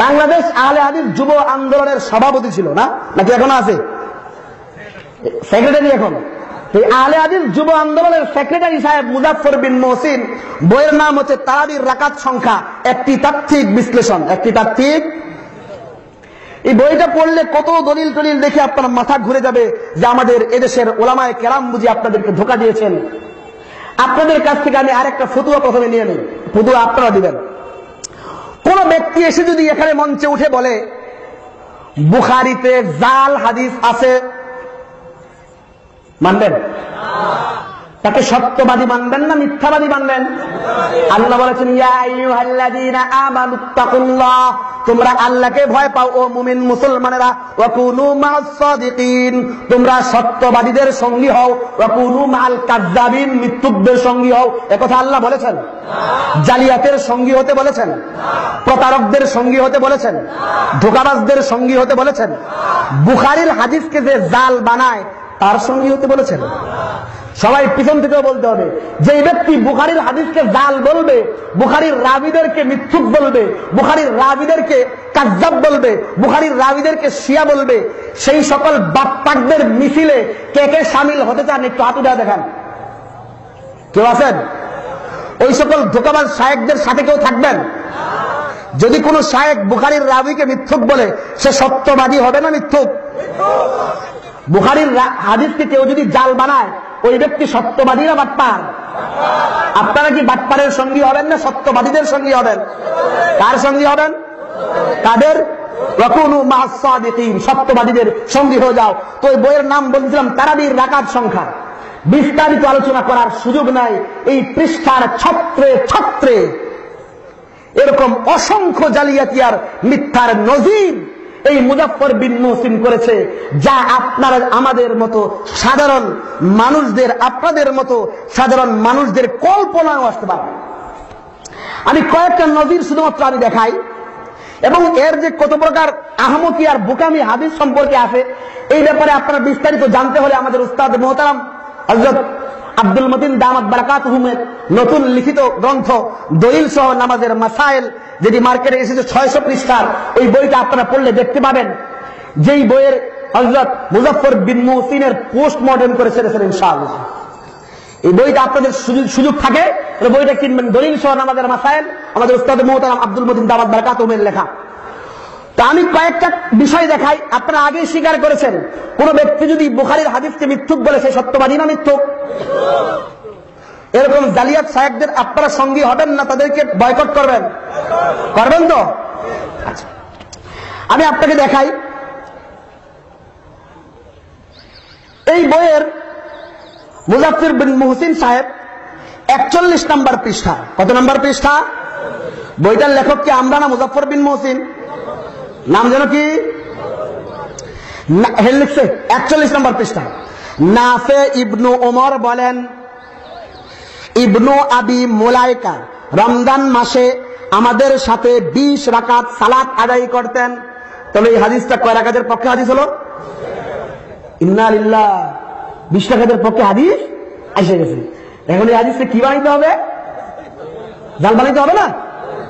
বাংলাদেশ আহলে হাদিস যুব আন্দোলনের সভাপতি ছিল না, নাকি এখনো আছে? সেক্রেটারি এখন। আহলে হাদিস যুব আন্দোলনের সেক্রেটারি সাহেব মুজাফফর বিন মহসিন, বইয়ের নাম হচ্ছে তারাবির রাকাত সংখ্যা, একটি তাত্ত্বিক বিশ্লেষণ। একটি তাত্ত্বিক, এই বইটা পড়লে কত দলিল টলিল দেখে আপনার মাথা ঘুরে যাবে যে আমাদের এদেশের ওলামায়ে কেরাম বুঝি আপনাদেরকে ধোঁকা দিয়েছেন। আপনাদের কাছ থেকে আমি আরেকটা ফতুয়া প্রথমে নিয়ে নিই, ফতুয়া আপনারা দিবেন। কোন ব্যক্তি এসে যদি এখানে মঞ্চে উঠে বলে বুখারীতে জাল হাদিস আছে, মানবেন? তাকে সত্যবাদী মানবেন না মিথ্যাবাদী মানবেন? আল্লাহ বলেছেন ইয়া আইয়ুহাল্লাযীনা আমানুত্তাকুল্লাহ, তোমরা আল্লাহকে ভয় পাও ও মুমিন মুসলমানেরা, ওয়া কুনু মা'আস সাদিকিন, তোমরা সত্যবাদীদের সঙ্গী হও, ওয়া কুনু মা'আল কাযযাবিন, মিথ্যুকদের সঙ্গী হও। একথা আল্লাহ বলেছেন? জালিয়াতের সঙ্গী হতে বলেছেন? প্রতারকদের সঙ্গী হতে বলেছেন? ধোঁকাবাজদের সঙ্গী হতে বলেছেন? বুখারীর হাদিসকে যে জাল বানায় তার সঙ্গী হতে বলেছেন? সবাই পিছন থেকেও বলতে হবে, যে ব্যক্তি বুখারীর হাদিসকে জাল বলবে, বুখারীর রাবীদেরকে মিথ্যুক বলবে, বুখারীর রাবীদেরকে কাযযাব বলবে, বুখারীর রাবীদেরকে শিয়া বলবে, সেই সকল বাটপারদের মিছিলে কে কে শামিল হতে চান একটু হাত উঠে দেখান। কেউ আছেন? ওই সকল ধোঁকাবাজ শায়েখদের সাথে কেউ থাকবেন? যদি কোন শায়েখ বুখারীর রাবীকে মিথ্যুক বলে, সে সত্যবাদী হবে না মিথ্যুক? বুখারীর হাদিসকে কেউ যদি জাল বানায়, ওই ব্যক্তি সত্যবাদী না বাটপার? আপনারা কি বাটপারের সঙ্গী হবেন না সত্যবাদীদের সঙ্গী হবেন? কার সঙ্গী হবেন? তাদের ওয়াকুনু মা'আস সাদিকিন, সত্যবাদীদের সঙ্গী হয়ে যাও। তো এই বইয়ের নাম বলছিলাম তারাবির রাকাত সংখ্যা। বিস্তারিত আলোচনা করার সুযোগ নাই। এই পৃষ্ঠার ছত্রে ছত্রে এরকম অসংখ্য জালিয়াতি আর মিথ্যার নজির এই মুজাফফর বিন মহসিন করেছে, যা আপনারা আমাদের মতো সাধারণ মানুষদের, আপনাদের মতো সাধারণ মানুষদের কল্পনাও আসতে পারে। আমি কয়েকটা নজির শুধুমাত্র আমি দেখাই, এবং এর যে কত প্রকার আহমকি আর বোকামি হাদিস সম্পর্কে আছে, এই ব্যাপারে আপনারা বিস্তারিত জানতে হলে আমাদের উস্তাদ মুহতারাম হযরত আব্দুল মতিন দামাত বারাকাতুহুমের নতুন লিখিত গ্রন্থ দলিল সহ নামাজের মাসাইল, যেটি মার্কেটে এসেছে 600 পৃষ্ঠার, ওই বইটা আপনারা পড়লে দেখতে পাবেন। যেই বইয়ের হযরত মুজাফফর বিন মহসিনের পোস্টমর্টেম করে ছেড়েছেন ইনশাআল্লাহ। এই বইটা আপনাদের সুযোগ থাকে, বইটা কিনবেন, দলিল সহ নামাজের মাসাইল, আমাদের উস্তাদ মুহতারাম আব্দুল মতিন দামাত বারাকাতুহুমের লেখা। তা আমি কয়েকটা বিষয় দেখাই। আপনারা আগেই স্বীকার করেছেন, কোন ব্যক্তি যদি বুখারীর হাদিসকে মিথ্যুক বলে, সে সত্যবাদী না মিথ্যুক? এরকম জালিয়াত শায়েখদের আপনারা সঙ্গী হবেন না, তাদেরকে বয়কট করবেন? করবেন তো? আচ্ছা, আমি আপনাকে দেখাই। এই বইয়ের মুজাফফর বিন মহসিন সাহেব 41 নম্বর পৃষ্ঠা। কত নম্বর পৃষ্ঠা? বইটার লেখক কি আমরা না মুজাফফর বিন মহসিন? নাম যেন কি লিখছে 41 নম্বর পৃষ্ঠা। নাফে ইবনু ওমর বলেন, ইবনু আবি মুলাইকা রমজান মাসে আমাদের সাথে 20 রাকাত সালাত আদায় করতেন। তাহলে এই হাদিসটা কয় রাকাতের পক্ষে হাদিস হলো? ইন্না লিল্লাহ, 20 রাকাতের পক্ষে হাদিস এসে গেছে। এখন এই হাদিসকে কি বানাইতে হবে? জাল বানাইতে হবে না?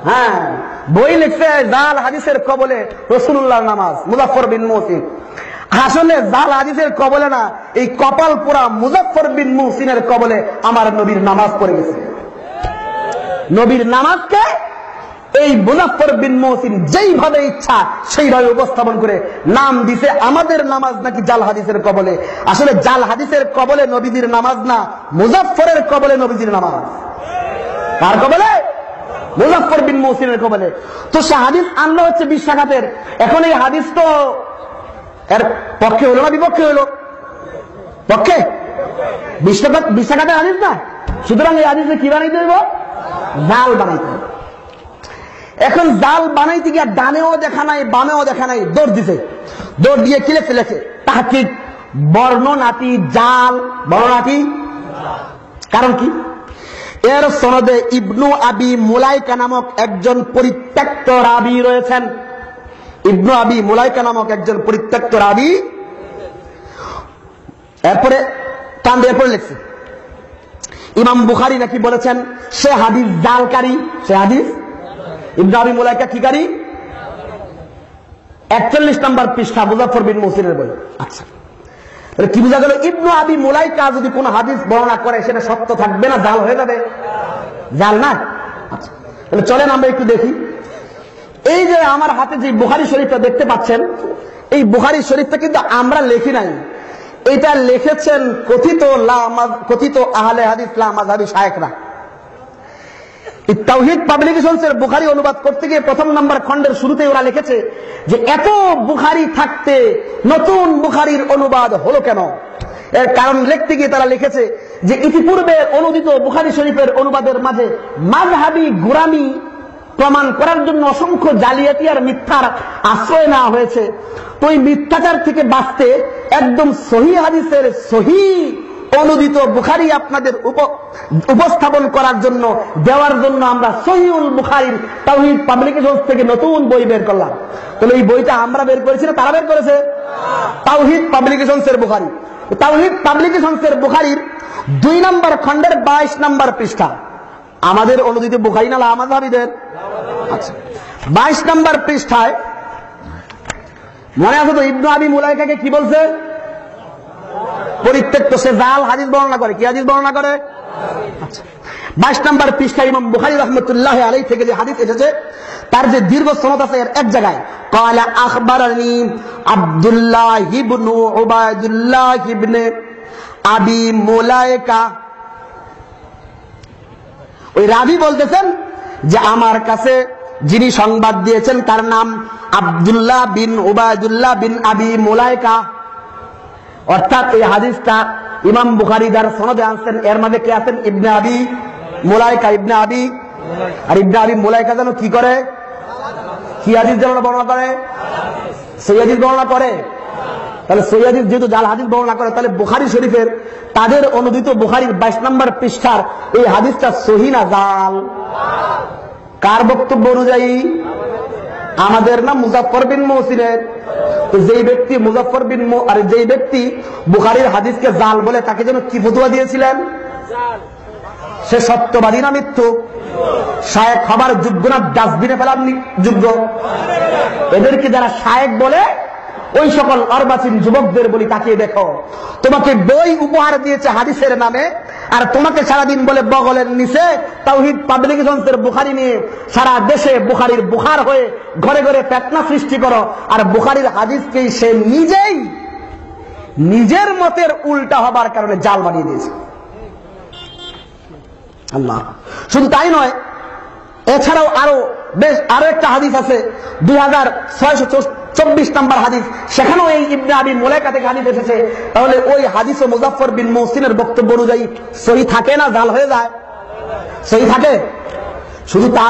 হ্যাঁ, বই লিখছে জাল হাদিসের কবলে রাসূলুল্লাহর নামাজ, মুজাফফর বিন মহসিন। আসলে জাল হাদিসের কবলে না, এই কপাল পোড়া মুজাফফর বিন মহসিনের কবলে আমার নবীর নামাজ পড়ে গেছে। নবীর নামাজকে এই মুজাফফর বিন মহসিন যেইভাবে ইচ্ছা সেইভাবে উপস্থাপন করে নাম দিছে আমাদের নামাজ নাকি জাল হাদিসের কবলে। আসলে জাল হাদিসের কবলে নবীজির নামাজ না, মুজাফফরের কবলে নবীজির নামাজ। কার কবলে? মুজাফফর বিন মহসিনের কবলে। তো সে হাদিস আনলো হচ্ছে 20 রাকাতের। এখন এই হাদিস তো এর পক্ষে হলো না বিপক্ষে হলো? পক্ষে। 20 রাকাতের হাদিস না, সুতরাং এই হাদিসে কি বানাইতে হইব? জাল বানাইতে হবে। এখন জাল বানাইতে গিয়ে ডানেও দেখা নাই বামেও দেখা নাই, দৌড় দিছে। দৌড় দিয়ে কি লেখে? তাহকিক বর্ণনাটি জাল, বর্ণনাটি। কারণ কি? এর সনদে ইবনু আবি মুলাইকা নামক একজন পরিত্যক্ত রাবী রয়েছেন। ইবনু আবি মুলাইকা নামক একজন পরিত্যক্ত রাবী। এরপরে কান্দে এরপরে লিখছে ইমাম বুখারী নাকি বলেছেন সে হাদিস জালকারী, সে হাদিস ইবনে আবি মুলাইকা কি গাড়ি? 41 নম্বর পৃষ্ঠা, মুজাফফর বিন মুহসিনের বই। আচ্ছা, তাহলে কি বোঝা গেল? ইবনে আবি মুলাইকা যদি কোন হাদিস বর্ণনা করে সেটা সত্য থাকবে না জাল হয়ে যাবে? জাল না। আচ্ছা, তাহলে চলেন আমরা একটু দেখি। এই যে আমার হাতে যে বুখারী শরীফটা দেখতে পাচ্ছেন, এই বুখারী শরীফটা কিন্তু আমরা লিখি নাই, এটা লিখেছেন কথিত আহলে হাদিস লা মাযহাবী শায়েখরা। তাওহীদ পাবলিকেশনসের বুখারী অনুবাদ করতে গিয়ে প্রথম নম্বর খণ্ডের শুরুতে ওরা লিখেছে যে এত বুখারী থাকতে নতুন বুখারীর অনুবাদ হলো কেন? এর কারণ লিখতে গিয়ে তারা লিখেছে যে ইতিপূর্বে অনুদিত বুখারী শরীফের অনুবাদের মাঝে মাযহাবী গোরামি প্রমাণ করার জন্য অসংখ্য জালিয়াতি আর মিথ্যার আশ্রয় নেওয়া হয়েছে। তো এই মিথ্যাচার থেকে বাঁচতে একদম সহিহ হাদিসের সহিহ অনুদিত বুখারী আপনাদের উপস্থাপন করার জন্য দেওয়ার জন্য আমরা সহিহুল বুখারীর তাওহীদ পাবলিকেশনস থেকে নতুন বই বের করলাম। তাহলে এই বইটা আমরা বের করেছি না তারা বের করেছে? তাওহীদ পাবলিকেশনসের বুখারী। তাওহীদ পাবলিকেশনসের বুখারীর 2 নম্বর খণ্ডের 22 নম্বর পৃষ্ঠা। আমাদের অনুদিত বুখারী না লা মাযহাবীদের? আচ্ছা, 22 নম্বর পৃষ্ঠায় মনে আছে তো ইবনে আবি মুলাইকাকে কি বলছে? পরিত্যক্ত, সে জাল হাদিস বর্ণনা করে। কি হাদিস বর্ণনা করে? আচ্ছা, 22 নম্বর পৃষ্ঠায় ইমাম বুখারী রাহমাতুল্লাহি আলাইহি থেকে যে হাদিস এসেছে তার যে দীর্ঘ সনদ আছে এর এক জায়গায় ক্বালা আখবারানি আব্দুল্লাহ ইবনে উবাইদুল্লাহ ইবনে আবি মুলাইকা। ওই রাবী বলতেছেন যে আমার কাছে যিনি সংবাদ দিয়েছেন তার নাম আব্দুল্লাহ বিন উবাইদুল্লাহ বিন আবি মুলাইকা। অর্থাৎ এই হাদিসটা ইমাম বুখারী যার সনদে আনছেন এর মাঝে কে আছেন? ইবনে আবি মুলাইকা। ইবনে আবি আর ইবনে আবি মুলাইকা যেন কি করে? কি হাদিস যেন বর্ণনা করে? সহিহ হাদিস বর্ণনা করে। তাহলে সহিহ হাদিস যেহেতু জাল হাদিস বর্ণনা করে, তাহলে বুখারী শরীফের তাদের অনুদিত বুখারীর 22 নম্বর পৃষ্ঠার এই হাদিসটা সহিহ না জাল? কার বক্তব্য অনুযায়ী? আমাদের না মুজাফফর বিন মুহসিনের। তো যেই ব্যক্তি মুজাফফর বিন আর যেই ব্যক্তি বুখারীর হাদিসকে জাল বলে তাকে যেন কি ফতোয়া দিয়েছিলেন? সে সত্যবাদী না মিথ্যু? শায়েখ হবার যোগ্য না ডাস্টবিনে ফেলার যোগ্য? এদেরকে যারা শায়েখ বলে ওই সকল অর্বাচীন যুবকদের বলি তাকিয়ে দেখো, তোমাকে বই উপহার দিয়েছে হাদিসের নামে, আর তোমাকে সারাদিন বলে বগলের নিচে তাওহীদ পাবলিকেশনসের বুখারী নিয়ে সারা দেশে বুখারীর বুখার হয়ে ঘরে ঘরে ফিতনা সৃষ্টি করো, আর বুখারীর হাদিসকেই সে নিজেই নিজের মতের উল্টা হবার কারণে জাল বানিয়ে দিয়েছে। আল্লাহ। শুধু তাই নয়, এছাড়াও আরো একটা হাদিস আছে 2624 নম্বর হাদিস, সেখানেও এই ইবনে আবি মুলাইকা থেকে হাদিস এসেছে। তাহলে ওই হাদিস ও মুজাফফর বিন মুহসিনের বক্তব্য অনুযায়ী সহিহ থাকে না জাল হয়ে যায়? সহিহ থাকে। শুধু তা